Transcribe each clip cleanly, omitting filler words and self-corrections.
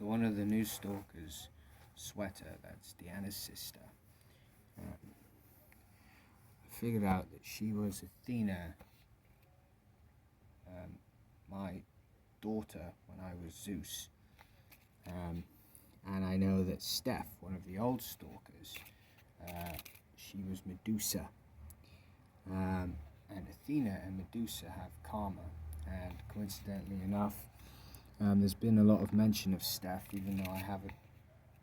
So one of the new stalkers, Sweater, that's Deanna's sister, figured out that she was Athena, my daughter, when I was Zeus. And I know that Steph, one of the old stalkers, she was Medusa. And Athena and Medusa have karma. And coincidentally enough, there's been a lot of mention of Steph, even though I haven't.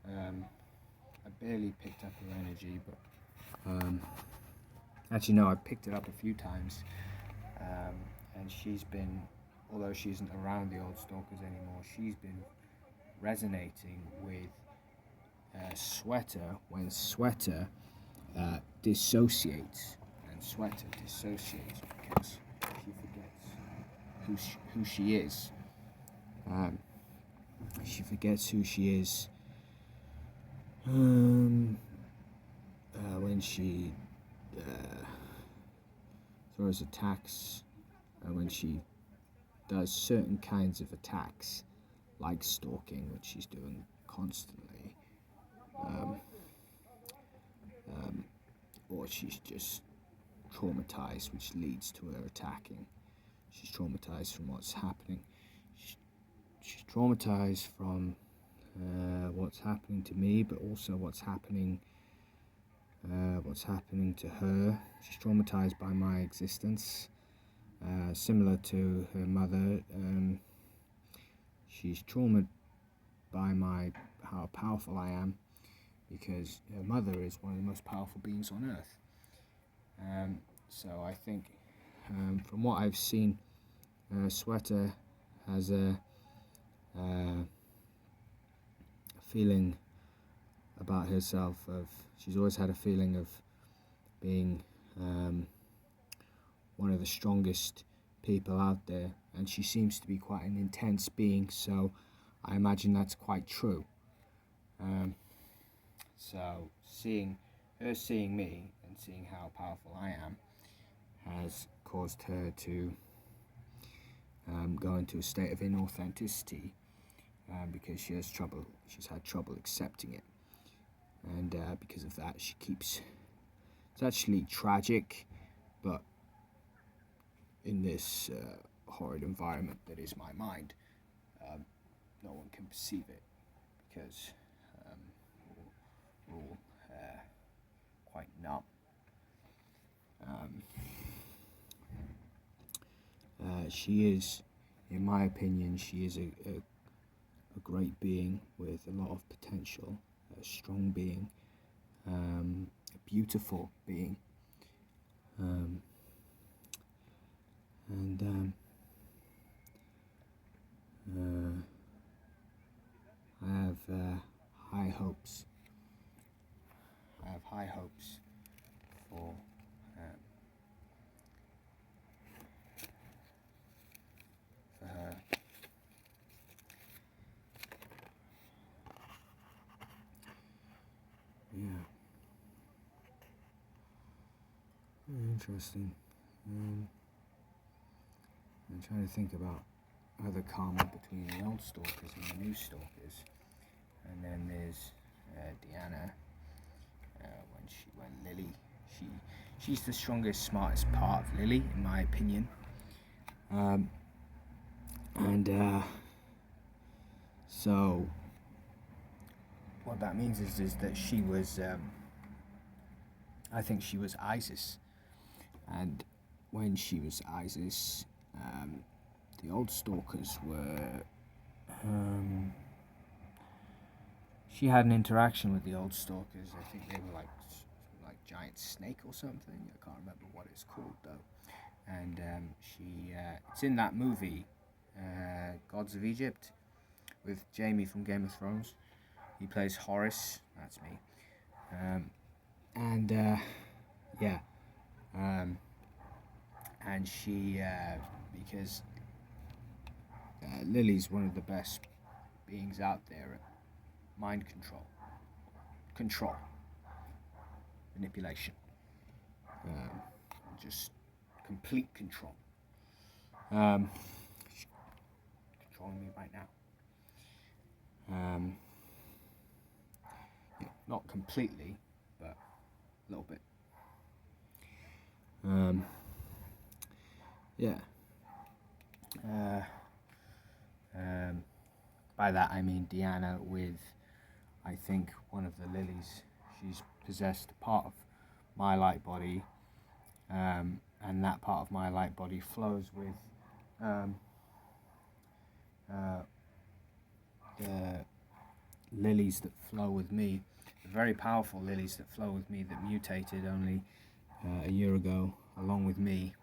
I barely picked up her energy, but actually no, I picked it up a few times. And she's been, although she isn't around the old stalkers anymore, she's been resonating with Sweater when Sweater dissociates. And Sweater dissociates because she forgets who she is. She forgets who she is when she throws attacks, when she does certain kinds of attacks, like stalking, which she's doing constantly, or she's just traumatized, which leads to her attacking. She's traumatized from what's happening. She's traumatized from what's happening to me, but also what's happening to her. She's traumatized by my existence, similar to her mother. She's traumatized by how powerful I am, because her mother is one of the most powerful beings on earth. So I think, from what I've seen, Sweater has a feeling about herself she's always had a feeling of being one of the strongest people out there, and she seems to be quite an intense being, so I imagine that's quite true. So seeing me and seeing how powerful I am has caused her to go into a state of inauthenticity, because she's had trouble accepting it, and because of that it's actually tragic, but in this horrid environment that is my mind, no one can perceive it, because we're all quite numb. She is, in my opinion, she is a great being with a lot of potential, a strong being, a beautiful being, and I have high hopes. I have high hopes for her. Yeah. Very interesting. I'm trying to think about other karma between the old stalkers and the new stalkers. And then there's Deanna, when Lily, she's the strongest, smartest part of Lily, in my opinion. So what that means is that she was, I think she was Isis, and when she was Isis, the old stalkers were, she had an interaction with the old stalkers. I think they were like giant snake or something. I can't remember what it's called though. And it's in that movie, Gods of Egypt, with Jamie from Game of Thrones. He plays Horus. That's me. And she, because Lily's one of the best beings out there at mind control, manipulation, just complete control. She's controlling me right now. not completely, but a little bit. Yeah. By that I mean Diana with, I think, one of the lilies. She's possessed a part of my light body, and that part of my light body flows with the lilies that flow with me, the very powerful lilies that flow with me that mutated only a year ago along with me.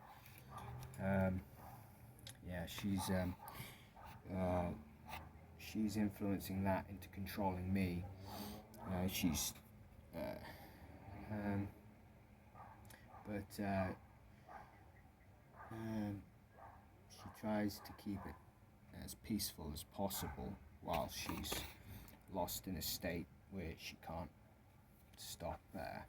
She's influencing that into controlling me. She tries to keep it as peaceful as possible while she's lost in a state where she can't stop there.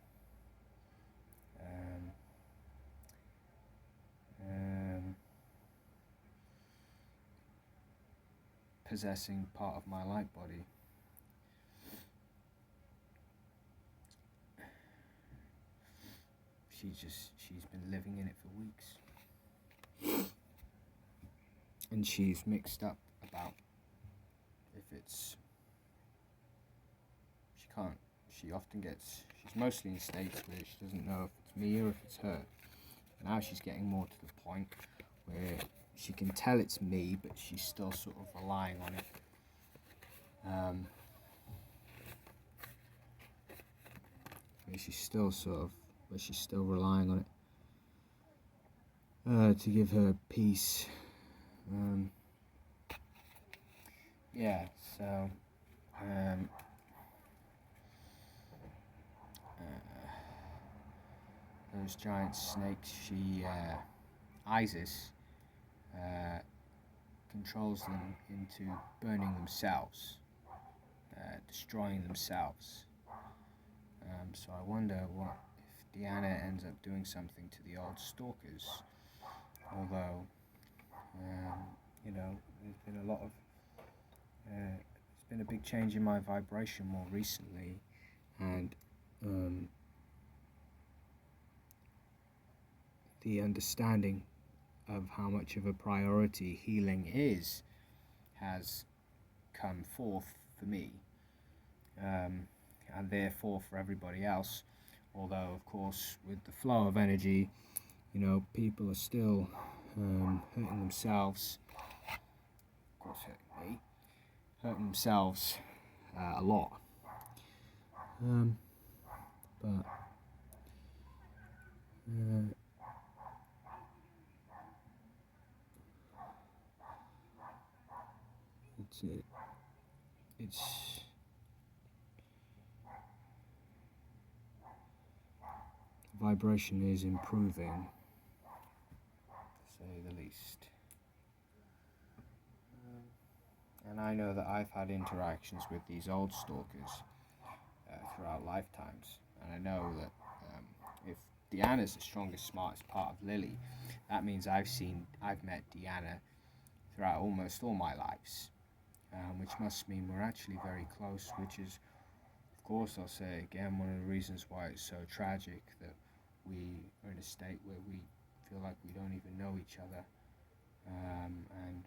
Possessing part of my light body. She's been living in it for weeks. And she's mixed up about if it's, she often gets, she's mostly in states where she doesn't know if it's me or if it's her. Now she's getting more to the point where she can tell it's me, but she's still sort of relying on it. She's still relying on it to give her peace. Those giant snakes, Isis, controls them into burning themselves, destroying themselves. So I wonder what if Diana ends up doing something to the old stalkers. Although, there's been a lot of, there's been a big change in my vibration more recently, and the understanding of how much of a priority healing is has come forth for me, and therefore for everybody else. Although, of course, with the flow of energy, people are still hurting themselves. Of course, hurting themselves a lot. But it's vibration is improving, to say the least. And I know that I've had interactions with these old stalkers throughout lifetimes, and I know that if Diana's the strongest, smartest part of Lily, that means I've met Diana throughout almost all my lives, which must mean we're actually very close, which is, of course, I'll say again, one of the reasons why it's so tragic that we are in a state where we feel like we don't even know each other, and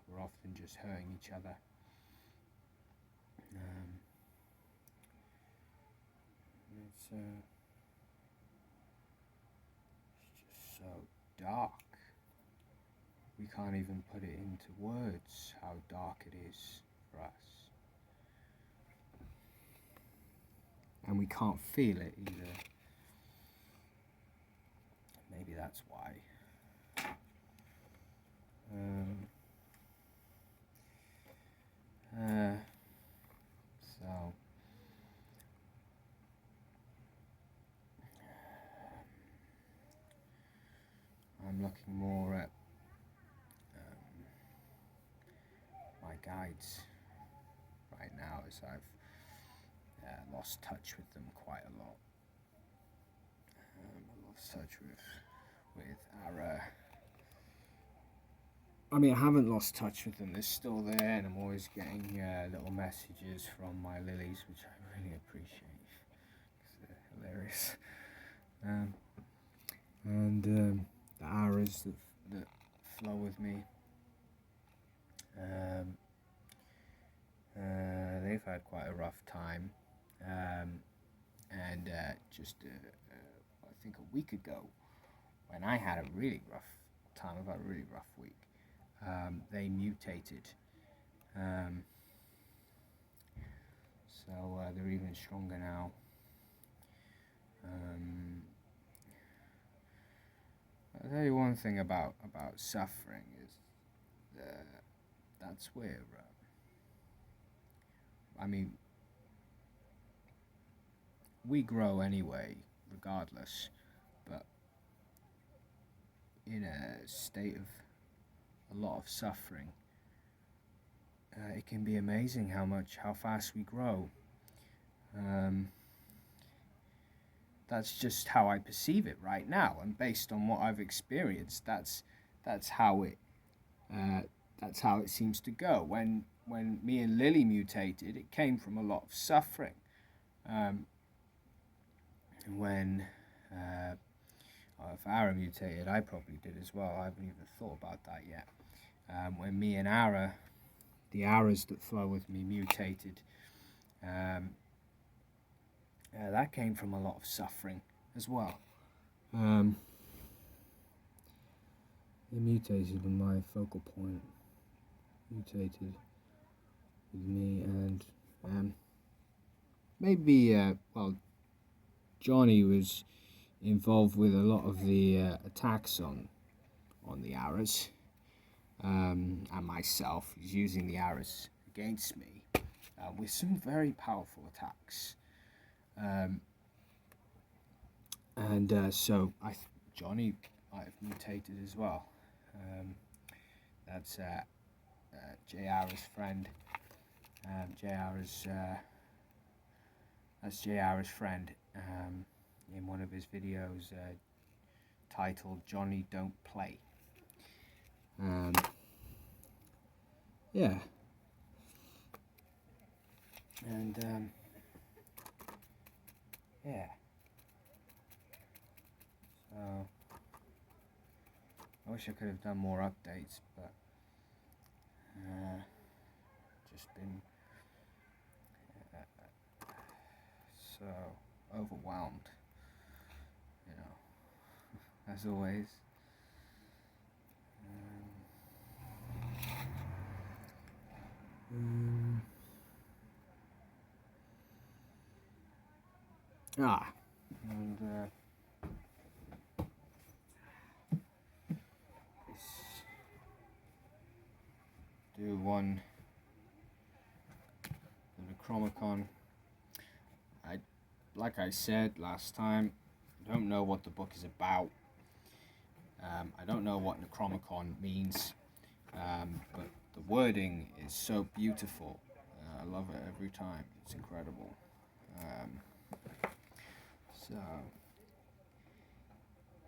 we're often just hurting each other. It's just so dark. We can't even put it into words how dark it is for us. And we can't feel it either. Maybe that's why. So I'm looking more at my guides right now, as I've lost touch with them quite a lot. I lost touch with our. I haven't lost touch with them. They're still there, and I'm always getting little messages from my lilies, which I really appreciate. hilarious. And the arrows that flow with me, they've had quite a rough time. And just I think a week ago, when I had a really rough time, I've had a really rough week, they mutated. So they're even stronger now. I'll tell you one thing about suffering is that's where, I mean, we grow anyway, regardless, but in a state of a lot of suffering, it can be amazing how fast we grow. That's just how I perceive it right now, and based on what I've experienced, that's how it seems to go. When me and Lily mutated, it came from a lot of suffering. When if Ara mutated, I probably did as well. I haven't even thought about that yet. When me and Ara, the Aras that flow with me, mutated, that came from a lot of suffering as well. They mutated in my focal point, mutated with me, and maybe, Johnny was involved with a lot of the attacks on the Aras, and myself. He's using the Aras against me with some very powerful attacks. So Johnny might have mutated as well. That's JR's friend. That's JR's friend in one of his videos titled "Johnny Don't Play." Yeah. And yeah. So I wish I could have done more updates, but just been so overwhelmed, as always. And let's do one, the Necronomicon. Like I said last time, I don't know what the book is about. I don't know what Necronomicon means, but the wording is so beautiful. I love it every time. It's incredible. So,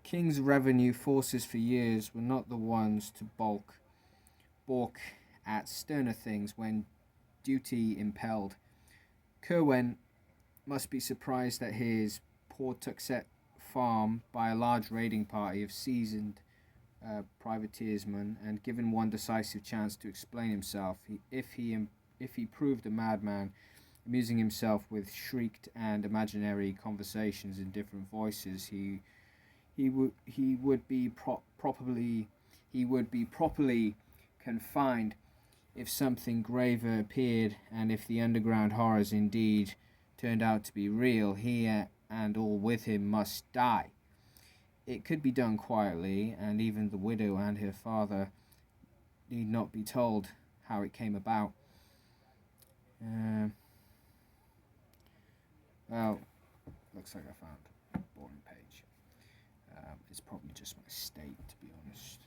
King's revenue forces for years were not the ones to balk at sterner things when duty impelled. Kerwen must be surprised at his Pawtuxet farm by a large raiding party of seasoned privateersmen, and given one decisive chance to explain himself, if he proved a madman, amusing himself with shrieked and imaginary conversations in different voices, he would be properly confined. If something graver appeared, and if the underground horrors indeed turned out to be real, he and all with him must die. It could be done quietly, and even the widow and her father need not be told how it came about. Well, looks like I found a boring page. It's probably just my state, to be honest.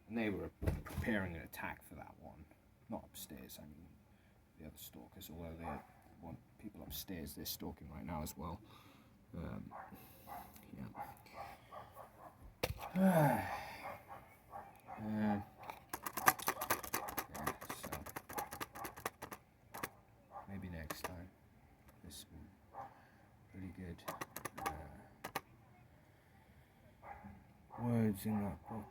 And they were preparing an attack for that one. Not upstairs, I mean the other stalkers, although they want people upstairs, they're stalking right now as well. Yeah. So maybe next time. This one pretty good. words in that book.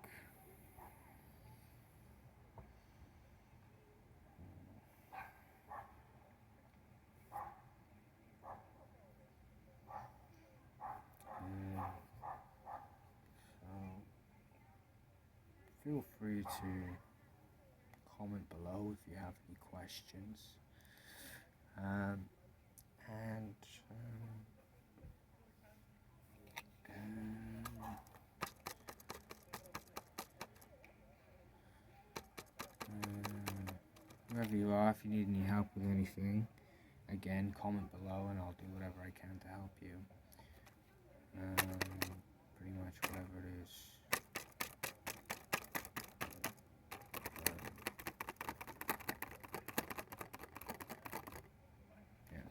Feel free to comment below if you have any questions. Wherever you are, if you need any help with anything, again, comment below and I'll do whatever I can to help you. Pretty much whatever it is. Yeah.